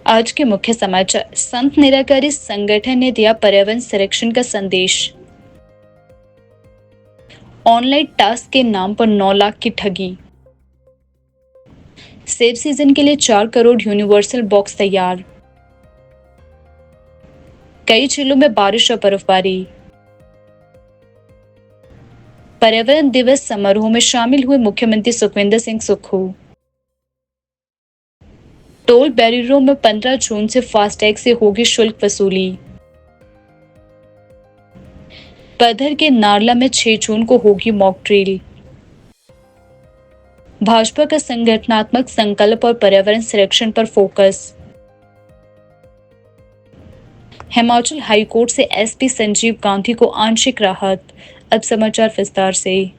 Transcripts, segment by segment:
आज के मुख्य समाचार। संत निराकारी संगठन ने दिया पर्यावरण संरक्षण का संदेश। ऑनलाइन टास्क के नाम पर 9 लाख की ठगी। सेब सीजन के लिए 4 करोड़ यूनिवर्सल बॉक्स तैयार। कई जिलों में बारिश और बर्फबारी। पर्यावरण दिवस समारोह में शामिल हुए मुख्यमंत्री सुखविंदर सिंह सुक्खू। टोल बैरियरों में 15 जून से फास्टैग से होगी शुल्क वसूली। पधर के नारला में 6 जून को होगी मॉक ड्रिल। भाजपा का संगठनात्मक संकल्प और पर्यावरण संरक्षण पर फोकस। हिमाचल हाईकोर्ट से एसपी संजीव गांधी को आंशिक राहत। अब समाचार विस्तार से।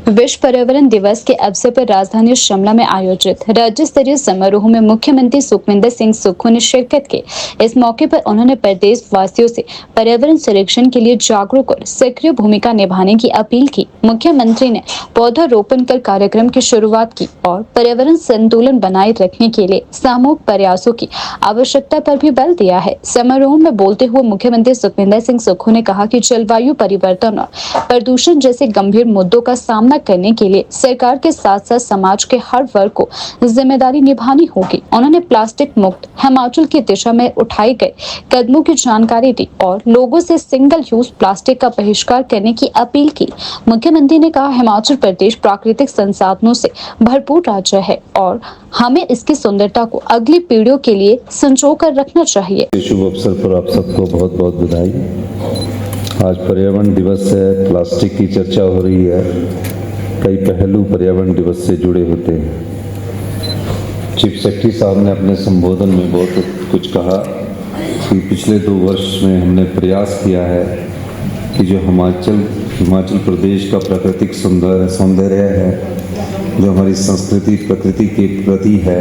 विश्व पर्यावरण दिवस के अवसर पर राजधानी शिमला में आयोजित राज्य स्तरीय समारोह में मुख्यमंत्री सुखविंदर सिंह सुक्खू ने शिरकत की। इस मौके पर उन्होंने प्रदेश वासियों से पर्यावरण संरक्षण के लिए जागरूक और सक्रिय भूमिका निभाने की अपील की। मुख्यमंत्री ने पौधारोपण कर कार्यक्रम की शुरुआत की और पर्यावरण संतुलन बनाए रखने के लिए सामूहिक प्रयासों की आवश्यकता पर भी बल दिया है। समारोह में बोलते हुए मुख्यमंत्री सुखविंदर सिंह सुक्खू ने कहा कि जलवायु परिवर्तन और प्रदूषण जैसे गंभीर मुद्दों का सामना करने के लिए सरकार के साथ साथ समाज के हर वर्ग को जिम्मेदारी निभानी होगी। उन्होंने प्लास्टिक मुक्त हिमाचल की दिशा में उठाए गए कदमों की जानकारी दी और लोगों से सिंगल यूज प्लास्टिक का बहिष्कार करने की अपील की। मुख्यमंत्री ने कहा, हिमाचल प्रदेश प्राकृतिक संसाधनों से भरपूर राज्य है और हमें इसकी सुंदरता को अगली पीढ़ियों के लिए संजो कर रखना चाहिए। शुभ अवसर पर आप सबको बहुत बहुत बधाई। आज पर्यावरण दिवस है, प्लास्टिक की चर्चा हो रही है। कई पहलू पर्यावरण दिवस से जुड़े होते हैं। चीफ सेक्रेटरी साहब ने अपने संबोधन में बहुत कुछ कहा कि पिछले 2 वर्ष में हमने प्रयास किया है कि जो हिमाचल प्रदेश का प्राकृतिक सौंदर्य है, जो हमारी संस्कृति प्रकृति के प्रति है,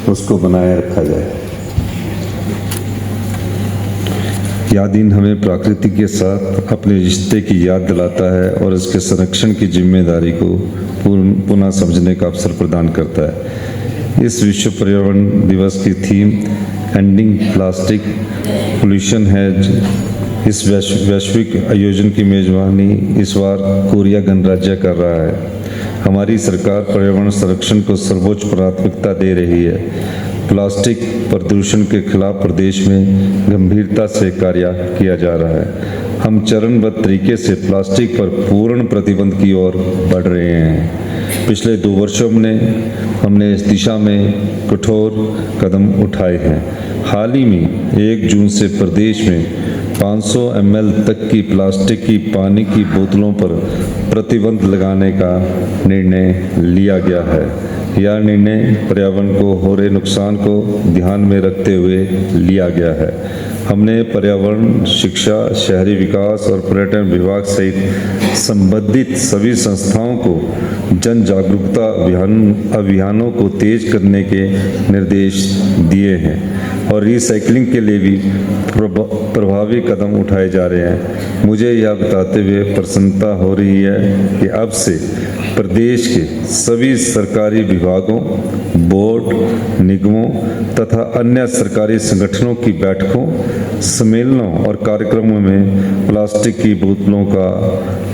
उसको बनाए रखा जाए। यह दिन हमें प्रकृति के साथ अपने रिश्ते की याद दिलाता है और इसके संरक्षण की जिम्मेदारी को पुनः समझने का अवसर प्रदान करता है। इस विश्व पर्यावरण दिवस की थीम एंडिंग प्लास्टिक पोल्यूशन है। इस वैश्विक आयोजन की मेजबानी इस बार कोरिया गणराज्य कर रहा है। हमारी सरकार पर्यावरण संरक्षण को सर्वोच्च प्राथमिकता दे रही है। प्लास्टिक प्रदूषण के खिलाफ प्रदेश में गंभीरता से कार्य किया जा रहा है। हम चरणबद्ध तरीके से प्लास्टिक पर पूर्ण प्रतिबंध की ओर बढ़ रहे हैं। पिछले 2 वर्षों में हमने इस दिशा में कठोर कदम उठाए हैं। हाल ही में 1 जून से प्रदेश में 500 ml तक की प्लास्टिक की पानी की बोतलों पर प्रतिबंध लगाने का निर्णय लिया गया है। यह निर्णय पर्यावरण को हो रहे नुकसान को ध्यान में रखते हुए लिया गया है। हमने पर्यावरण, शिक्षा, शहरी विकास और पर्यटन विभाग सहित संबंधित सभी संस्थाओं को जन जागरूकता अभियानों को तेज करने के निर्देश दिए हैं और रिसाइकलिंग के लिए भी प्रभावी कदम उठाए जा रहे हैं। मुझे यह बताते हुए प्रसन्नता हो रही है कि अब से प्रदेश के सभी सरकारी विभागों, बोर्ड, निगमों तथा अन्य सरकारी संगठनों की बैठकों, सम्मेलनों और कार्यक्रमों में प्लास्टिक की बोतलों का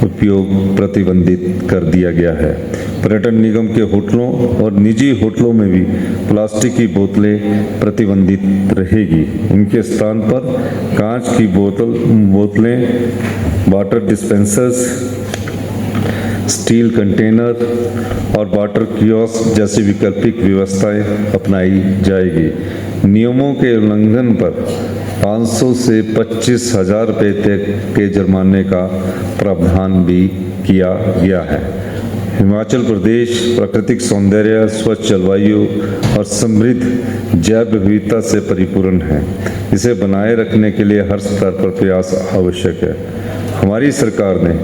उपयोग प्रतिबंधित कर दिया गया है। पर्यटन निगम के होटलों और निजी होटलों में भी प्लास्टिक की बोतलें प्रतिबंधित रहेगी। इनके स्थान पर कांच की बोतलें, वाटर डिस्पेंसर्स, स्टील कंटेनर और वाटर कियोस्क जैसी वैकल्पिक व्यवस्थाएं अपनाई जाएगी। नियमों के उल्लंघन पर 500 से 25,000 रुपये तक के जुर्माने का प्रावधान भी किया गया है। हिमाचल प्रदेश प्राकृतिक सौंदर्य, स्वच्छ जलवायु और समृद्ध जैव विविधता से परिपूर्ण है। इसे बनाए रखने के लिए हर स्तर पर प्रयास आवश्यक है। हमारी सरकार ने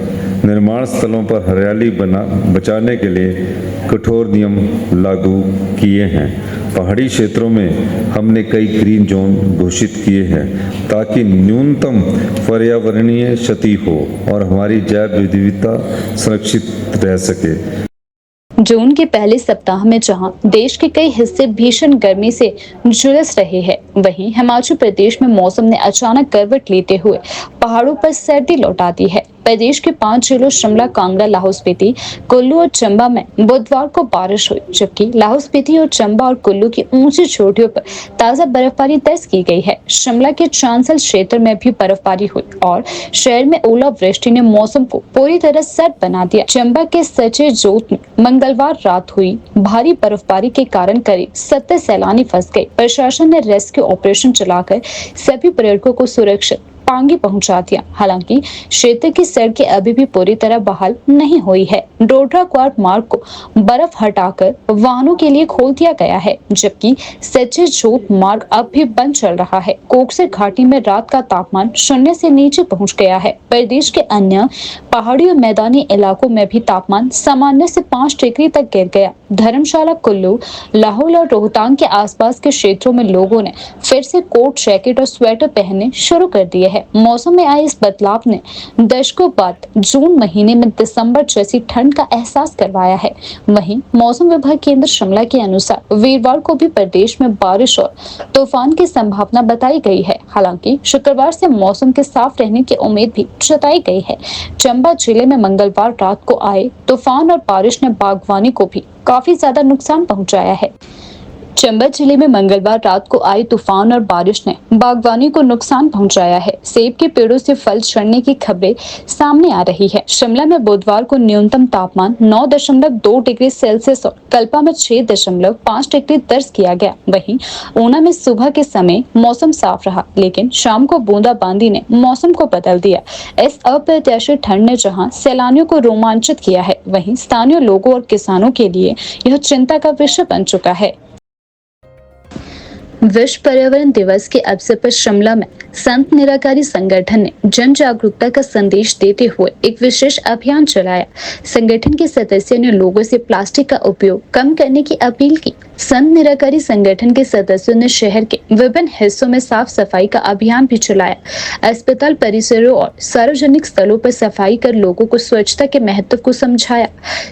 निर्माण स्थलों पर हरियाली बचाने के लिए कठोर नियम लागू किए हैं। पहाड़ी क्षेत्रों में हमने कई ग्रीन जोन घोषित किए हैं ताकि न्यूनतम पर्यावरणीय क्षति हो और हमारी जैव विविधता सुरक्षित रह सके। जून के पहले सप्ताह में जहां देश के कई हिस्से भीषण गर्मी से झुलस रहे हैं, वहीं हिमाचल प्रदेश में मौसम ने अचानक करवट लेते हुए पहाड़ों पर सर्दी लौटा दी है। प्रदेश के 5 जिलों शिमला, कांगड़ा, लाहौल स्पीति, कुल्लू और चंबा में बुधवार को बारिश हुई, जबकि लाहौल स्पीति और चंबा और कुल्लू की ऊंची चोटियों पर ताजा बर्फबारी दर्ज की गई है। शिमला के चांसल क्षेत्र में भी बर्फबारी हुई और शहर में ओलावृष्टि ने मौसम को पूरी तरह सर्द बना दिया। चंबा के सचे जोत में मंगलवार रात हुई भारी बर्फबारी के कारण करीब 70 सैलानी फंस गए। प्रशासन ने रेस्क्यू ऑपरेशन चलाकर सभी पर्यटकों को सुरक्षित पांगी पहुंचा दिया। हालांकि क्षेत्र की सड़कें अभी भी पूरी तरह बहाल नहीं हुई है। डोडरा क्वाड मार्ग को बर्फ हटाकर वाहनों के लिए खोल दिया गया है, जबकि सच्चे जोत मार्ग अब भी बंद चल रहा है। कोकसर घाटी में रात का तापमान 0 से नीचे पहुंच गया है। प्रदेश के अन्य पहाड़ी और मैदानी इलाकों में भी तापमान सामान्य से 5 डिग्री तक गिर गया। धर्मशाला, कुल्लू, लाहौल और रोहतांग के आसपास के क्षेत्रों में लोगों ने फिर से कोट, जैकेट और स्वेटर पहनने शुरू कर दिए हैं। मौसम में आए इस बदलाव ने दशकों बाद जून महीने में दिसंबर जैसी ठंड का एहसास करवाया है। वहीं मौसम विभाग केंद्र शिमला के अनुसार वीरवार को भी प्रदेश में बारिश और तूफान की संभावना बताई गई है। हालांकि शुक्रवार से मौसम के साफ रहने की उम्मीद भी जताई गई है। चंबा जिले में मंगलवार रात को आए तूफान और बारिश ने बागवानी को भी काफी ज्यादा नुकसान पहुंचाया है। चंबा जिले में मंगलवार रात को आई तूफान और बारिश ने बागवानी को नुकसान पहुंचाया है। सेब के पेड़ों से फल झड़ने की खबरें सामने आ रही है। शिमला में बुधवार को न्यूनतम तापमान 9.2 डिग्री सेल्सियस और कल्पा में 6.5 डिग्री दर्ज किया गया। वहीं ऊना में सुबह के समय मौसम साफ रहा, लेकिन शाम को बूंदाबांदी ने मौसम को बदल दिया। इस अप्रत्याशित ठंड ने जहां सैलानियों को रोमांचित किया है, वहीं स्थानीय लोगों और किसानों के लिए यह चिंता का विषय बन चुका है। विश्व पर्यावरण दिवस के अवसर पर शिमला में संत निराकारी संगठन ने जन जागरूकता का संदेश देते हुए एक विशेष अभियान चलाया। संगठन के सदस्यों ने लोगों से प्लास्टिक का उपयोग कम करने की अपील की। संत निराकारी संगठन के सदस्यों ने शहर के विभिन्न हिस्सों में साफ सफाई का अभियान भी चलाया। अस्पताल परिसरों और सार्वजनिक स्थलों पर सफाई कर लोगों को स्वच्छता के महत्व को समझाया।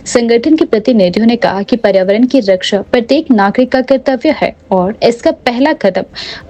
संगठन के प्रतिनिधियों ने कहा कि पर्यावरण की रक्षा प्रत्येक नागरिक का कर्तव्य है और इसका पहला कदम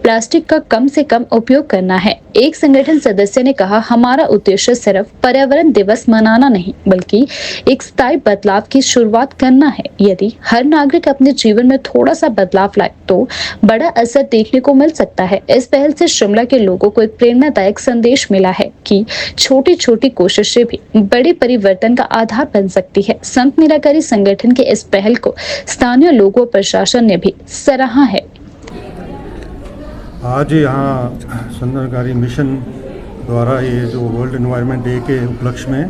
प्लास्टिक का कम से कम उपयोग करना है। एक संगठन सदस्य ने कहा, हमारा उद्देश्य सिर्फ पर्यावरण दिवस मनाना नहीं, बल्कि एक स्थायी बदलाव की शुरुआत करना है। यदि हर नागरिक अपने जीवन में थोड़ा सा बदलाव लाए तो बड़ा असर देखने को मिल सकता है। इस पहल से शिमला के लोगों को एक प्रेरणादायक संदेश मिला है कि छोटी छोटी कोशिशें भी बड़े परिवर्तन का आधार बन सकती है। संत निराकारी संगठन के इस पहल को स्थानीय लोगों और प्रशासन ने भी सराहा है। आज यहाँ संत निराकारी मिशन द्वारा ये जो वर्ल्ड एनवायरनमेंट डे के उपलक्ष्य में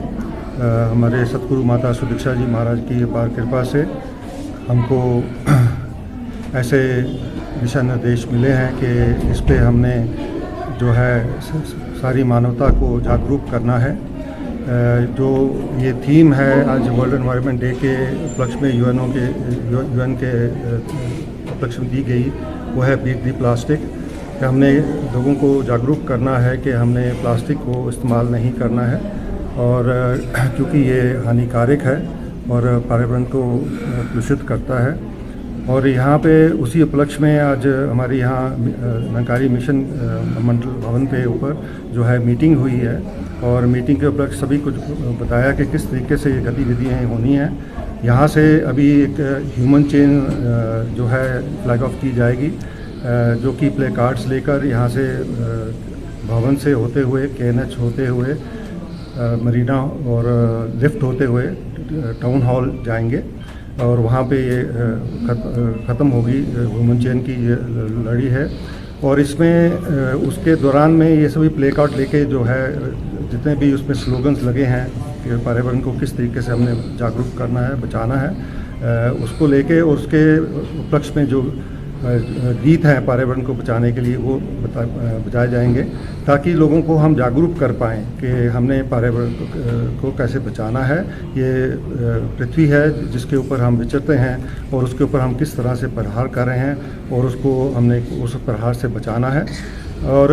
हमारे सतगुरु माता सुदीक्षा जी महाराज की अपार कृपा से हमको ऐसे दिशा निर्देश मिले हैं कि इस पे हमने जो है सारी मानवता को जागरूक करना है। जो ये थीम है आज वर्ल्ड एनवायरनमेंट डे के उपलक्ष्य में यूएन के उपलक्ष्य में दी गई, वो है बीट दी प्लास्टिक। हमने लोगों को जागरूक करना है कि हमने प्लास्टिक को इस्तेमाल नहीं करना है, और क्योंकि ये हानिकारक है और पर्यावरण को दूषित करता है। और यहाँ पे उसी उपलक्ष्य में आज हमारे यहाँ निराकारी मिशन मंडल भवन पे ऊपर जो है मीटिंग हुई है, और मीटिंग के उपलक्ष्य सभी को बताया कि किस तरीके से ये गतिविधियाँ होनी हैं। यहाँ से अभी एक ह्यूमन चेन जो है फ्लैग ऑफ की जाएगी, जो कि प्ले कार्ड्स लेकर यहाँ से भवन से होते हुए KNH होते हुए मरीना और लिफ्ट होते हुए टाउन हॉल जाएंगे, और वहाँ पे ये ख़त्म होगी ह्यूमन चेन की ये लड़ी है। और इसमें उसके दौरान में ये सभी प्ले कार्ड लेके जो है जितने भी उसमें स्लोगन्स लगे हैं कि पर्यावरण को किस तरीके से हमने जागरूक करना है, बचाना है, उसको लेके और उसके उपलक्ष्य में जो गीत हैं पर्यावरण को बचाने के लिए वो बजाए जाएंगे, ताकि लोगों को हम जागरूक कर पाएँ कि हमने पर्यावरण को कैसे बचाना है। ये पृथ्वी है जिसके ऊपर हम विचरते हैं, और उसके ऊपर हम किस तरह से प्रहार कर रहे हैं, और उसको हमने उस प्रहार से बचाना है। और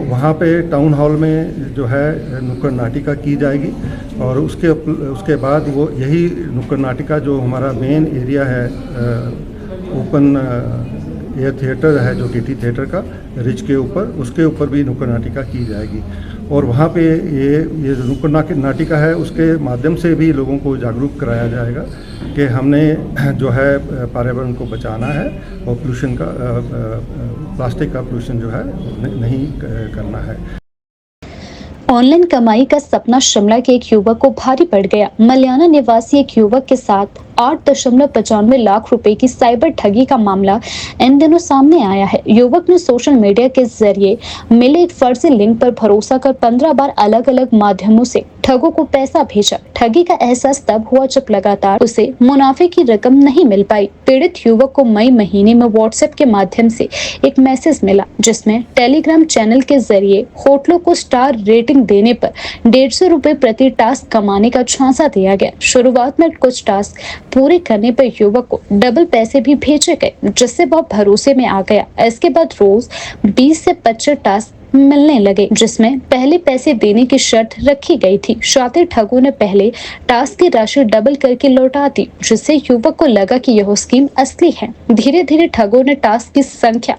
वहाँ पे टाउन हॉल में जो है नुक्कड़ नाटिका की जाएगी और उसके बाद वो यही नुक्कड़ नाटिका जो हमारा मेन एरिया है ओपन एयर थिएटर है जो टीटी थिएटर का रिज के ऊपर, उसके ऊपर भी नुक्कड़ नाटिका की जाएगी। और वहाँ पे ये जो नुक्कड़ नाटिका है उसके माध्यम से भी लोगों को जागरूक कराया जाएगा कि हमने जो है पर्यावरण को बचाना है और पोल्यूशन का प्लास्टिक का पोल्यूशन जो है नहीं करना है। ऑनलाइन कमाई का सपना शिमला के एक युवक को भारी पड़ गया। मलियाना निवासी एक युवक के साथ 8.95 लाख रुपए की साइबर ठगी का मामला इन दिनों सामने आया है। युवक ने सोशल मीडिया के जरिए मिले एक फर्जी लिंक पर भरोसा कर 15 बार अलग अलग माध्यमों से ठगों को पैसा भेजा। ठगी का एहसास तब हुआ जब लगातार उसे मुनाफे की रकम नहीं मिल पाई। पीड़ित युवक को मई महीने में व्हाट्सएप के माध्यम से एक मैसेज मिला जिसमें टेलीग्राम चैनल के जरिए होटलों को स्टार रेटिंग देने पर 150 रुपए प्रति टास्क कमाने का झांसा दिया गया। शुरुआत में कुछ टास्क पूरे करने पर युवक को डबल पैसे भी भेजे गए, जिससे वह भरोसे में आ गया। इसके बाद रोज 20 से 25 टास्क मिलने लगे, जिसमें पहले पैसे देने की शर्त रखी गई थी। शातिर ठगों ने पहले टास्क की राशि डबल करके लौटा दी, जिससे युवक को लगा कि यह स्कीम असली है। धीरे धीरे ठगों ने टास्क की संख्या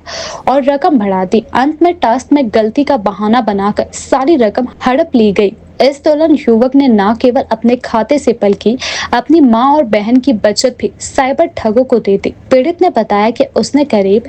और रकम बढ़ा दी। अंत में टास्क में गलती का बहाना बनाकर सारी रकम हड़प ली गई। इस दौरान युवक ने न केवल अपने खाते से बल्कि अपनी मां और बहन की बचत भी साइबर ठगों को दे दी। पीड़ित ने बताया कि उसने करीब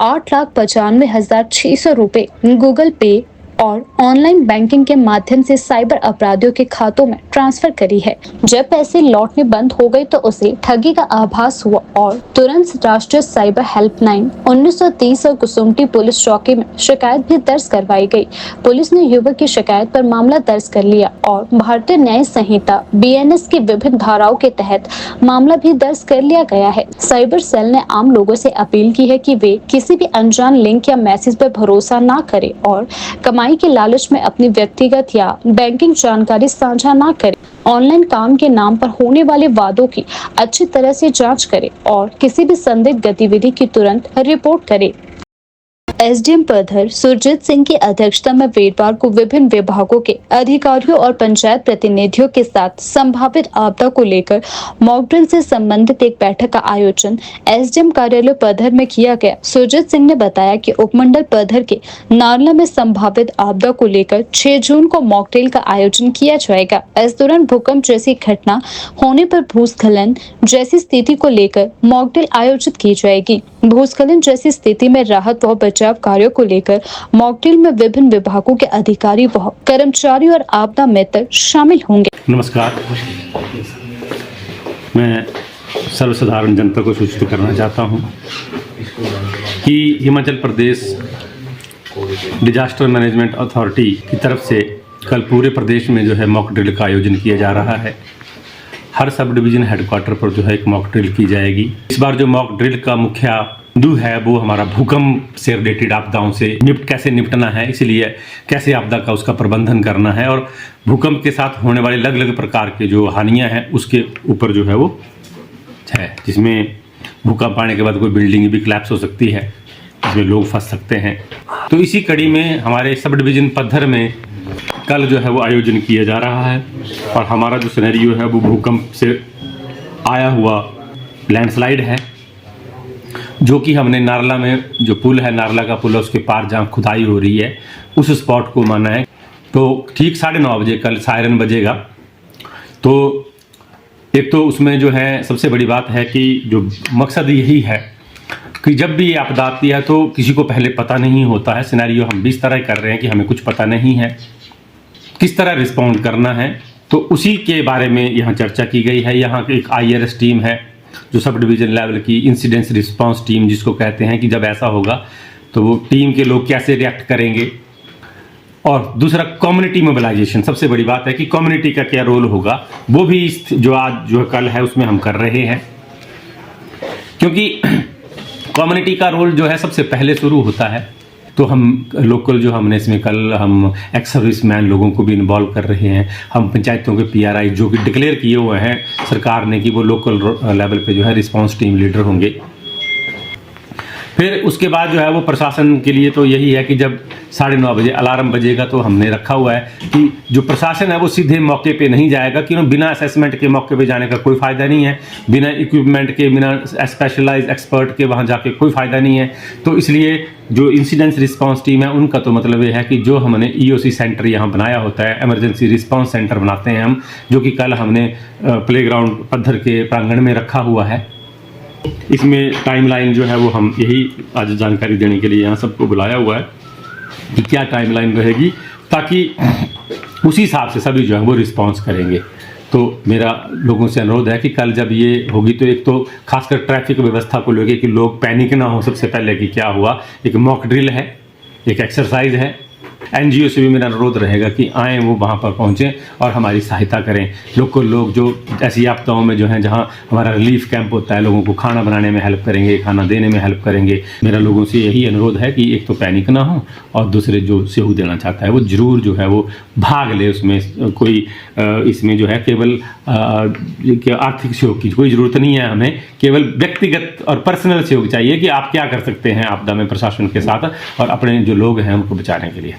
8,95,600 रुपए गूगल पे और ऑनलाइन बैंकिंग के माध्यम से साइबर अपराधियों के खातों में ट्रांसफर करी है। जब पैसे लौटने बंद हो गए तो उसे ठगी का आभास हुआ और तुरंत राष्ट्रीय साइबर हेल्पलाइन 1930 और कुसुम्पटी पुलिस चौकी में शिकायत भी दर्ज करवाई गई। पुलिस ने युवक की शिकायत पर मामला दर्ज कर लिया और भारतीय न्याय संहिता BNS की विभिन्न धाराओं के तहत मामला भी दर्ज कर लिया गया है। साइबर सेल ने आम लोगों से अपील की है कि वे किसी भी अनजान लिंक या मैसेज पर भरोसा न करें और कमाई के लालच में अपनी व्यक्तिगत या बैंकिंग जानकारी साझा ना करें। ऑनलाइन काम के नाम पर होने वाले वादों की अच्छी तरह से जांच करें और किसी भी संदिग्ध गतिविधि की तुरंत रिपोर्ट करें। SDM पदर सुरजीत सिंह की अध्यक्षता में वीरवार को विभिन्न विभागों के अधिकारियों और पंचायत प्रतिनिधियों के साथ संभावित आपदा को लेकर मॉक ड्रिल से संबंधित एक बैठक का आयोजन SDM कार्यालय पदर में किया गया। सुरजीत सिंह ने बताया कि उपमंडल पदर के नारला में संभावित आपदा को लेकर 6 जून को मॉक ड्रिल का आयोजन किया जाएगा। इस दौरान भूकंप जैसी घटना होने पर भूस्खलन जैसी स्थिति को लेकर मॉक ड्रिल आयोजित की जाएगी। भूस्खलन जैसी स्थिति में राहत व बचाव कार्यों को लेकर मॉक ड्रिल में विभिन्न विभागों के अधिकारी व कर्मचारी और आपदा मित्र शामिल होंगे। नमस्कार, मैं सर्वसाधारण जनता को सूचित करना चाहता हूं कि Himachal Pradesh disaster management authority की तरफ से कल पूरे प्रदेश में जो है मॉक ड्रिल का आयोजन किया जा रहा है। हर सब डिवीजन हेडक्वार्टर पर जो है एक मॉक ड्रिल की जाएगी। इस बार जो मॉक ड्रिल का मुख्य बिंदु है वो हमारा भूकंप से रिलेटेड आपदाओं से कैसे निपटना है, इसलिए कैसे आपदा का उसका प्रबंधन करना है और भूकंप के साथ होने वाले अलग अलग प्रकार के जो हानियां हैं उसके ऊपर जो है वो है, जिसमें भूकंप आने के बाद कोई बिल्डिंग भी क्लैप्स हो सकती है, जिसमें लोग फंस सकते हैं। तो इसी कड़ी में हमारे सब डिवीजन पद्धर में कल जो है वो आयोजन किया जा रहा है और हमारा जो सिनेरियो है वो भूकंप से आया हुआ लैंडस्लाइड है, जो कि हमने नारला में जो पुल है, नारला का पुल है, उसके पार जहाँ खुदाई हो रही है उस स्पॉट को माना है। तो ठीक 9:30 बजे कल सायरन बजेगा। तो एक तो उसमें जो है सबसे बड़ी बात है कि जो मकसद यही है कि जब भी ये आपदा आती है तो किसी को पहले पता नहीं होता है। सिनेरियो हम भी इस तरह कर रहे हैं कि हमें कुछ पता नहीं है, किस तरह रिस्पॉन्ड करना है, तो उसी के बारे में यहाँ चर्चा की गई है। यहाँ एक IRS टीम है जो सब डिवीजन लेवल की इंसिडेंस रिस्पांस टीम जिसको कहते हैं, कि जब ऐसा होगा तो वो टीम के लोग कैसे रिएक्ट करेंगे। और दूसरा कम्युनिटी मोबिलाइजेशन, सबसे बड़ी बात है कि कम्युनिटी का क्या रोल होगा, वो भी जो आज जो कल है उसमें हम कर रहे हैं, क्योंकि कम्युनिटी का रोल जो है सबसे पहले शुरू होता है। तो हम लोकल जो हमने इसमें कल हम एक्स सर्विस मैन लोगों को भी इन्वॉल्व कर रहे हैं। हम पंचायतों के PRI जो कि डिक्लेयर किए हुए हैं सरकार ने कि वो लोकल लेवल पे जो है रिस्पांस टीम लीडर होंगे। फिर उसके बाद जो है वो प्रशासन के लिए तो यही है कि जब 9:30 बजे अलार्म बजेगा तो हमने रखा हुआ है कि जो प्रशासन है वो सीधे मौके पे नहीं जाएगा, क्योंकि बिना असेसमेंट के मौके पे जाने का कोई फ़ायदा नहीं है, बिना इक्विपमेंट के, बिना स्पेशलाइज एक्सपर्ट के वहाँ जाके कोई फ़ायदा नहीं है। तो इसलिए जो इंसिडेंस रिस्पांस टीम है उनका तो मतलब ये है कि जो हमने EOC सेंटर यहाँ बनाया होता है, इमरजेंसी रिस्पांस सेंटर बनाते हैं हम, जो कि कल हमने प्लेग्राउंड पद्धर के प्रांगण में रखा हुआ है। इसमें टाइमलाइन जो है वो हम यही आज जानकारी देने के लिए यहाँ सबको बुलाया हुआ है कि क्या टाइमलाइन रहेगी, ताकि उसी हिसाब से सभी जो है वो रिस्पांस करेंगे। तो मेरा लोगों से अनुरोध है कि कल जब ये होगी तो एक तो खासकर ट्रैफिक व्यवस्था को लेकर कि लोग पैनिक ना हो, सबसे पहले कि क्या हुआ, एक मॉक ड्रिल है, एक एक्सरसाइज है। NGO से भी मेरा अनुरोध रहेगा कि आएँ, वो वहाँ पर पहुँचें और हमारी सहायता करें। लोग जो ऐसी आपदाओं में जो हैं, जहाँ हमारा रिलीफ कैंप होता है, लोगों को खाना बनाने में हेल्प करेंगे, खाना देने में हेल्प करेंगे। मेरा लोगों से यही अनुरोध है कि एक तो पैनिक ना हो, और दूसरे जो सहयोग देना चाहता है वो ज़रूर जो है वो भाग ले उसमें। कोई इसमें जो है केवल आर्थिक सहयोग की कोई ज़रूरत नहीं है, हमें केवल व्यक्तिगत और पर्सनल सहयोग चाहिए कि आप क्या कर सकते हैं आपदा में प्रशासन के साथ और अपने जो लोग हैं उनको बचाने के लिए।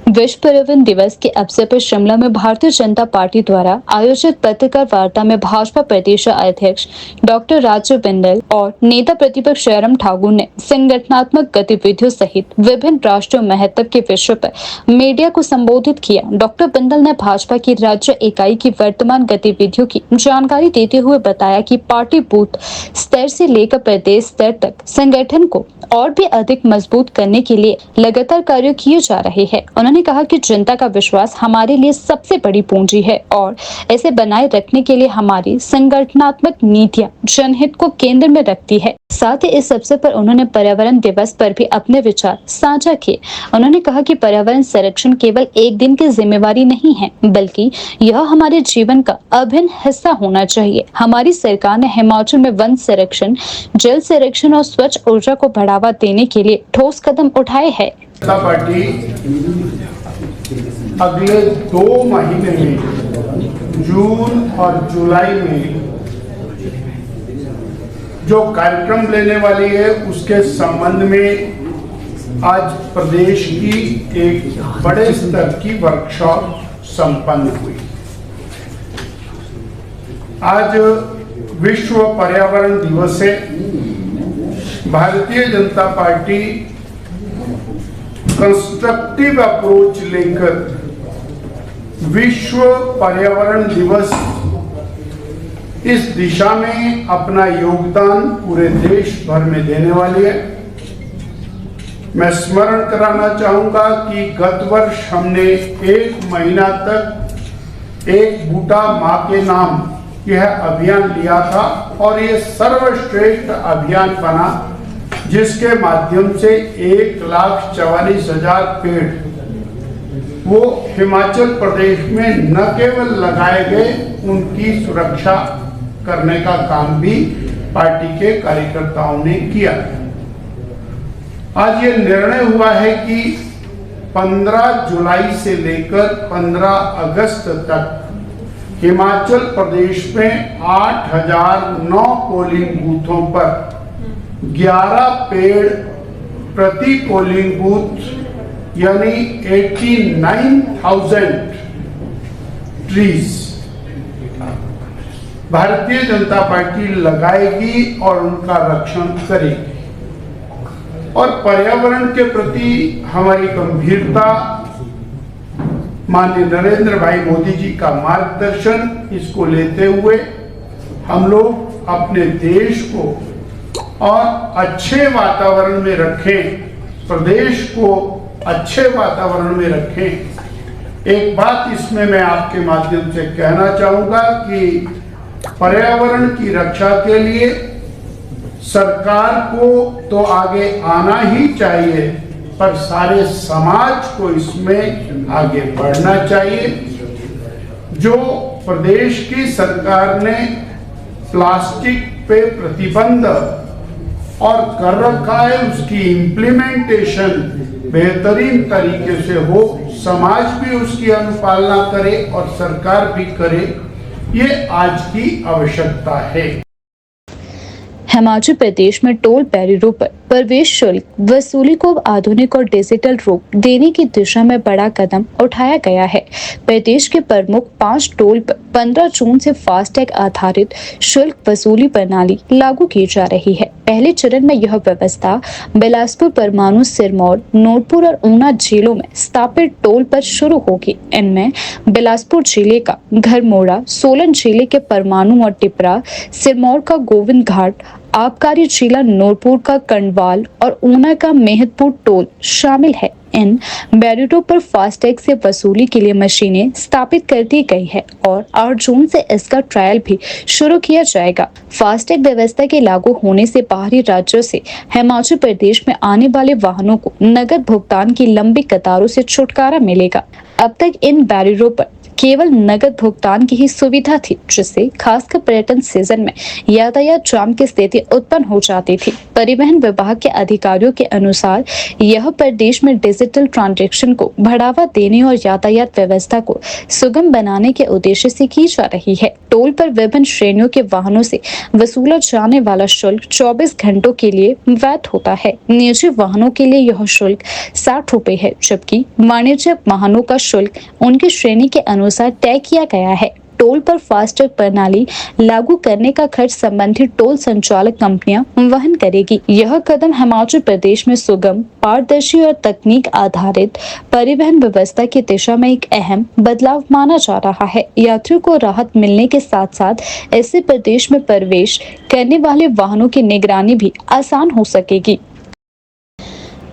विश्व पर्यावरण दिवस के अवसर पर शिमला में भारतीय जनता पार्टी द्वारा आयोजित पत्रकार वार्ता में भाजपा प्रदेश अध्यक्ष डॉक्टर राजू बिंदल और नेता प्रतिपक्ष जयराम ठाकुर ने संगठनात्मक गतिविधियों सहित विभिन्न राष्ट्रीय महत्व के विषय पर मीडिया को संबोधित किया। डॉक्टर बिंदल ने भाजपा की राज्य इकाई की वर्तमान गतिविधियों की जानकारी देते हुए बताया कि पार्टी बूथ स्तर से लेकर प्रदेश स्तर तक संगठन को और भी अधिक मजबूत करने के लिए लगातार कार्य किए जा रहे हैं। उन्होंने कहा कि जनता का विश्वास हमारे लिए सबसे बड़ी पूंजी है और इसे बनाए रखने के लिए हमारी संगठनात्मक नीतियां जनहित को केंद्र में रखती है। साथ ही इस अवसर पर उन्होंने पर्यावरण दिवस पर भी अपने विचार साझा किए। उन्होंने कहा कि पर्यावरण संरक्षण केवल एक दिन की जिम्मेवारी नहीं है, बल्कि यह हमारे जीवन का अभिन्न हिस्सा होना चाहिए। हमारी सरकार ने हिमाचल में वन संरक्षण, जल संरक्षण और स्वच्छ ऊर्जा को बढ़ावा देने के लिए ठोस कदम उठाए हैं। जनता पार्टी अगले 2 महीने में, जून और जुलाई में जो कार्यक्रम लेने वाली है उसके संबंध में आज प्रदेश की एक बड़े स्तर की वर्कशॉप संपन्न हुई। आज विश्व पर्यावरण दिवस है। Bharatiya Janata party constructive approach लेकर विश्व पर्यावरण दिवस इस दिशा में अपना योगदान पूरे देश भर में देने वाली है। मैं स्मरण कराना चाहूंगा कि गत वर्ष हमने 1 महीना तक एक बूटा मां के नाम यह अभियान लिया था और यह सर्वश्रेष्ठ अभियान बना, जिसके माध्यम से 1,44,000 पेड़ वो हिमाचल प्रदेश में न केवल लगाए गए, उनकी सुरक्षा करने का काम भी पार्टी के कार्यकर्ताओं ने किया। आज ये निर्णय हुआ है कि 15 जुलाई से लेकर 15 अगस्त तक हिमाचल प्रदेश में 8,009 पोलिंग बूथों पर 11 पेड़ प्रति पोलिंग बूथ यानी 89,000 ट्रीज भारतीय जनता पार्टी लगाएगी और उनका रक्षण करेगी। और पर्यावरण के प्रति हमारी गंभीरता, माननीय नरेंद्र भाई मोदी जी का मार्गदर्शन, इसको लेते हुए हम लोग अपने देश को और अच्छे वातावरण में रखें, प्रदेश को अच्छे वातावरण में रखें। एक बात इसमें मैं आपके माध्यम से कहना चाहूंगा कि पर्यावरण की रक्षा के लिए सरकार को तो आगे आना ही चाहिए, पर सारे समाज को इसमें आगे बढ़ना चाहिए। जो प्रदेश की सरकार ने प्लास्टिक पे प्रतिबंध और कर रखा है, उसकी इम्प्लीमेंटेशन बेहतरीन तरीके से हो, समाज भी उसकी अनुपालना करे और सरकार भी करे, ये आज की आवश्यकता है। हिमाचल प्रदेश में टोल बैरियरों पर प्रवेश शुल्क वसूली को अब आधुनिक और डिजिटल रूप देने की दिशा में बड़ा कदम उठाया गया है। प्रदेश के प्रमुख 5 टोल पर 15 जून से फास्टैग आधारित शुल्क वसूली प्रणाली लागू की जा रही है। पहले चरण में यह व्यवस्था बिलासपुर, परमाणु, सिरमौर, नूरपुर और ऊना जिलों में स्थापित टोल पर शुरू होगी। इनमें बिलासपुर जिले का घरमोड़ा, सोलन जिले के परमाणु और टिपरा, सिरमौर का गोविंद घाट, आबकारी जिला नूरपुर का कंडवाल और ऊना का मेहतपुर टोल शामिल है। इन बैरियरों पर फास्टैग से वसूली के लिए मशीनें स्थापित कर दी गई है और 8 जून से इसका ट्रायल भी शुरू किया जाएगा। फास्टैग व्यवस्था के लागू होने से बाहरी राज्यों से हिमाचल प्रदेश में आने वाले वाहनों को नगद भुगतान की लंबी कतारों से छुटकारा मिलेगा। अब तक इन बैरियरों पर केवल नगद भुगतान की ही सुविधा थी, जिससे खासकर पर्यटन सीजन में यातायात जाम की स्थिति उत्पन्न हो जाती थी। परिवहन विभाग के अधिकारियों के अनुसार यह प्रदेश में डिजिटल ट्रांजैक्शन को बढ़ावा देने और यातायात व्यवस्था को सुगम बनाने के उद्देश्य से की जा रही है। टोल पर विभिन्न श्रेणियों के वाहनों से वसूला जाने वाला शुल्क 24 घंटों के लिए वैध होता है। निजी वाहनों के लिए यह शुल्क 60 रुपए है, जबकि वाणिज्यिक वाहनों का शुल्क उनकी श्रेणी के अनुसार तय किया गया है। टोल पर फास्टैग प्रणाली लागू करने का खर्च संबंधित टोल संचालक कंपनियां वहन करेगी। यह कदम हिमाचल प्रदेश में सुगम, पारदर्शी और तकनीक आधारित परिवहन व्यवस्था की दिशा में एक अहम बदलाव माना जा रहा है। यात्रियों को राहत मिलने के साथ साथ इससे प्रदेश में प्रवेश करने वाले वाहनों की निगरानी भी आसान हो सकेगी।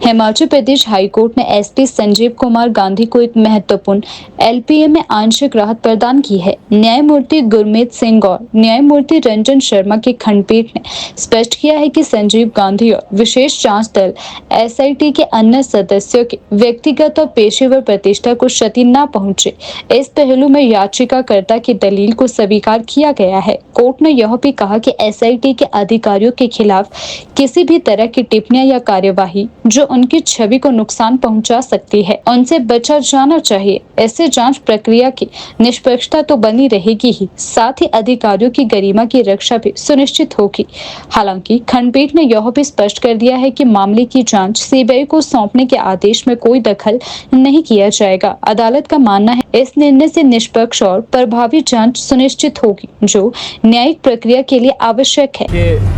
हिमाचल प्रदेश हाईकोर्ट ने एसपी संजीव कुमार गांधी को एक महत्वपूर्ण एलपीए में आंशिक राहत प्रदान की है। न्यायमूर्ति गुरमीत सिंह और न्यायमूर्ति रंजन शर्मा की खंडपीठ ने स्पष्ट किया है कि संजीव गांधी और विशेष जांच दल एसआईटी के अन्य सदस्यों के व्यक्तिगत और पेशेवर प्रतिष्ठा को क्षति न पहुंचे, इस पहलू में याचिकाकर्ता की दलील को स्वीकार किया गया है। कोर्ट ने यह भी कहा कि एसआईटी के अधिकारियों के खिलाफ किसी भी तरह की टिप्पणियां या कार्यवाही जो उनकी छवि को नुकसान पहुंचा सकती है, उनसे बचा जाना चाहिए। ऐसे जांच प्रक्रिया की निष्पक्षता तो बनी रहेगी ही, साथ ही अधिकारियों की गरिमा की रक्षा भी सुनिश्चित होगी। हालांकि खंडपीठ ने यह भी स्पष्ट कर दिया है कि मामले की जांच सीबीआई को सौंपने के आदेश में कोई दखल नहीं किया जाएगा। अदालत का मानना है इस निर्णय से निष्पक्ष और प्रभावी जांच सुनिश्चित होगी, जो न्यायिक प्रक्रिया के लिए आवश्यक है।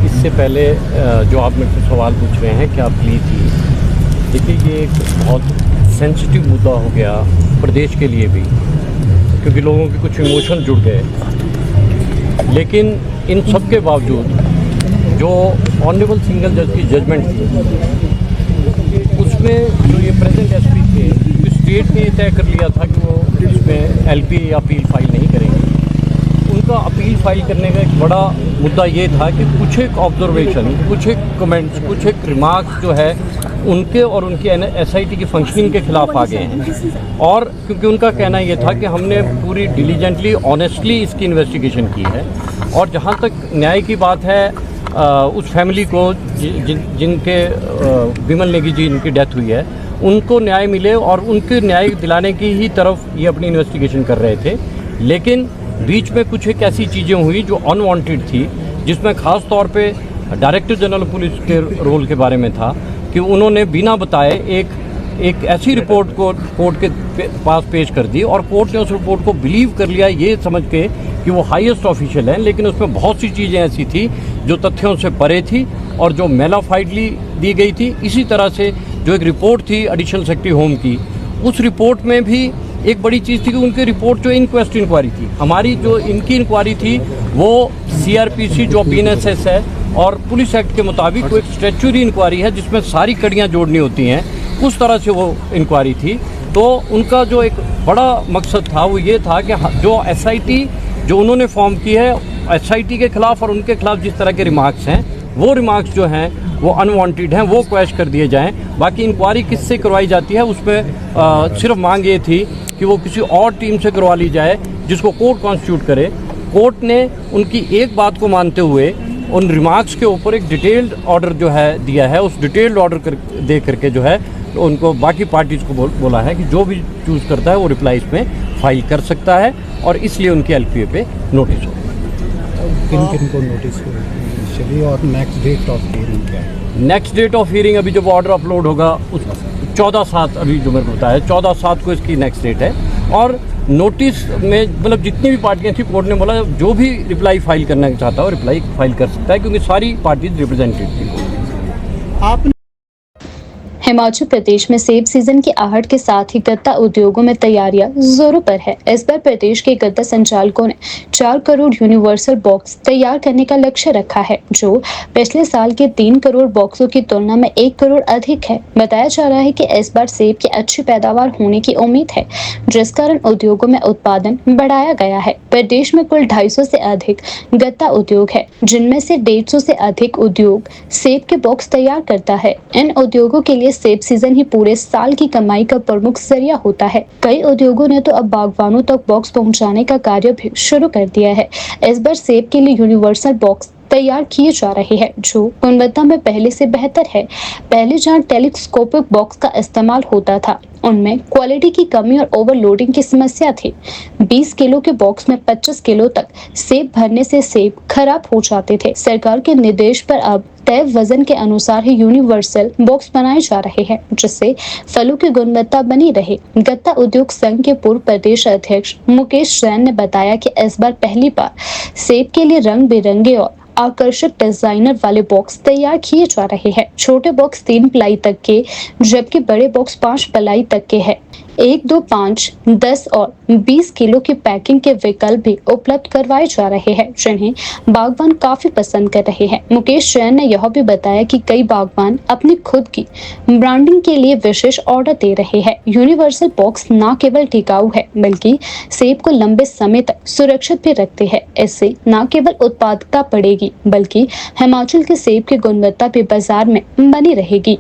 इससे पहले जो आप मेरे से सवाल पूछ रहे हैं कि आप प्ली थी, देखिए ये एक बहुत सेंसिटिव मुद्दा हो गया प्रदेश के लिए भी, क्योंकि लोगों के कुछ इमोशन जुड़ गए। लेकिन इन सब के बावजूद जो ऑनरेबल सिंगल जज की जजमेंट थी, उसमें जो ये प्रेजेंट एसपी थे, स्टेट ने तय कर लिया था कि वो इसमें एलपीए या अपील फाइल नहीं करेंगे। उनका अपील फाइल करने का एक बड़ा मुद्दा ये था कि कुछ एक ऑब्जर्वेशन, कुछ एक कमेंट्स, कुछ एक रिमार्क्स जो है उनके और उनकी एसआईटी की फंक्शनिंग के खिलाफ आ गए हैं। और क्योंकि उनका कहना ये था कि हमने पूरी डिलीजेंटली, ऑनेस्टली इसकी इन्वेस्टिगेशन की है, और जहाँ तक न्याय की बात है, उस फैमिली को जिनके विमल नेगी जी इनकी डेथ हुई है, उनको न्याय मिले और उनके न्याय दिलाने की ही तरफ ये अपनी इन्वेस्टिगेशन कर रहे थे। लेकिन बीच में कुछ एक ऐसी चीज़ें हुई जो अनवांटेड थी, जिसमें ख़ास तौर पे डायरेक्टर जनरल पुलिस के रोल के बारे में था कि उन्होंने बिना बताए एक ऐसी रिपोर्ट को कोर्ट के पास पेश कर दी, और कोर्ट ने उस रिपोर्ट को बिलीव कर लिया ये समझ के कि वो हाईएस्ट ऑफिशियल हैं। लेकिन उसमें बहुत सी चीज़ें ऐसी थी जो तथ्यों से परे थी और जो मेलाफाइडली दी गई थी। इसी तरह से जो एक रिपोर्ट थी एडिशनल सेक्रेटरी होम की, उस रिपोर्ट में भी एक बड़ी चीज़ थी कि उनकी रिपोर्ट जो इंक्वेस्ट इंक्वायरी थी, हमारी जो इनकी इंक्वायरी थी वो सीआरपीसी जो बीएनएसएस है और पुलिस एक्ट के मुताबिक वो एक स्टैट्यूटरी इंक्वायरी है जिसमें सारी कड़ियाँ जोड़नी होती हैं, उस तरह से वो इंक्वायरी थी। तो उनका जो एक बड़ा मकसद था वो ये था कि जो एसआईटी जो उन्होंने फॉर्म की है, एसआईटी के खिलाफ और उनके खिलाफ जिस तरह के रिमार्क्स हैं, वो रिमार्क्स जो हैं वो अनवांटेड हैं, वो क्वैश कर दिए जाएं। बाकी इंक्वायरी किससे करवाई जाती है उसमें सिर्फ मांग ये थी कि वो किसी और टीम से करवा ली जाए जिसको कोर्ट कॉन्स्टिट्यूट करे। कोर्ट ने उनकी एक बात को मानते हुए उन रिमार्क्स के ऊपर एक डिटेल्ड ऑर्डर जो है दिया है। उस डिटेल्ड ऑर्डर दे करके जो है तो उनको बाकी पार्टीज़ को बोला है कि जो भी चूज़ करता है वो रिप्लाई इसमें फाइल कर सकता है, और इसलिए उनकी एलपीए पे नोटिस हो। किन किन को नोटिस हुई और नेक्स्ट डेट ऑफ हियरिंग क्या है? नेक्स्ट डेट ऑफ हियरिंग अभी जब ऑर्डर अपलोड होगा उस 14/7 अभी जो मेरे को बताया 14/7 को इसकी नेक्स्ट डेट है। और नोटिस में मतलब जितनी भी पार्टियां थी कोर्ट ने बोला जो भी रिप्लाई फाइल करना चाहता है रिप्लाई फाइल कर सकता है क्योंकि सारी पार्टीज रिप्रेजेंटेड थी। हिमाचल प्रदेश में सेब सीजन की आहट के साथ ही गत्ता उद्योगों में तैयारियां जोरों पर है। इस बार प्रदेश के गत्ता संचालकों ने 4 करोड़ यूनिवर्सल बॉक्स तैयार करने का लक्ष्य रखा है, जो पिछले साल के 3 करोड़ बॉक्सों की तुलना में 1 करोड़ अधिक है। बताया जा रहा है कि इस बार सेब की अच्छी पैदावार होने की उम्मीद है, जिस कारण उद्योगों में उत्पादन बढ़ाया गया है। प्रदेश में कुल 250 से अधिक गत्ता उद्योग है, जिनमें से 150 से अधिक उद्योग सेब के बॉक्स तैयार करता है। इन उद्योगों के लिए सेब सीजन ही पूरे साल की कमाई का प्रमुख जरिया होता है। कई उद्योगों ने तो अब बागवानों तक बॉक्स पहुंचाने का कार्य भी शुरू कर दिया है। इस बार सेब के लिए यूनिवर्सल बॉक्स तैयार किए जा रहे हैं, जो गुणवत्ता में पहले से बेहतर है। पहले जहां टेलीस्कोपिक बॉक्स का इस्तेमाल होता था, उनमें क्वालिटी की कमी और ओवरलोडिंग की समस्या थी। 20 किलो के बॉक्स में 25 किलो तक सेब भरने से सेब खराब हो जाते थे। सरकार के निर्देश पर अब तय वजन के अनुसार ही यूनिवर्सल बॉक्स बनाए जा रहे हैं, जिससे फलों की गुणवत्ता बनी रहे। गत्ता उद्योग संघ के पूर्व प्रदेश अध्यक्ष मुकेश जैन ने बताया कि इस बार पहली बार सेब के लिए रंग बिरंगे और आकर्षक डिजाइनर वाले बॉक्स तैयार किए जा रहे हैं। छोटे बॉक्स 3 प्लाई तक के, जबकि बड़े बॉक्स 5 प्लाई तक के हैं। 1, 2, 5, 10 और 20 किलो की पैकिंग के विकल्प भी उपलब्ध करवाए जा रहे हैं, जिन्हें बागवान काफी पसंद कर रहे हैं। मुकेश जैन ने यह भी बताया कि कई बागवान अपनी खुद की ब्रांडिंग के लिए विशेष ऑर्डर दे रहे हैं। यूनिवर्सल बॉक्स न केवल टिकाऊ है, बल्कि सेब को लंबे समय तक सुरक्षित भी रखते हैं। इससे न केवल उत्पादकता बढ़ेगी, बल्कि हिमाचल के सेब की गुणवत्ता भी बाजार में बनी रहेगी।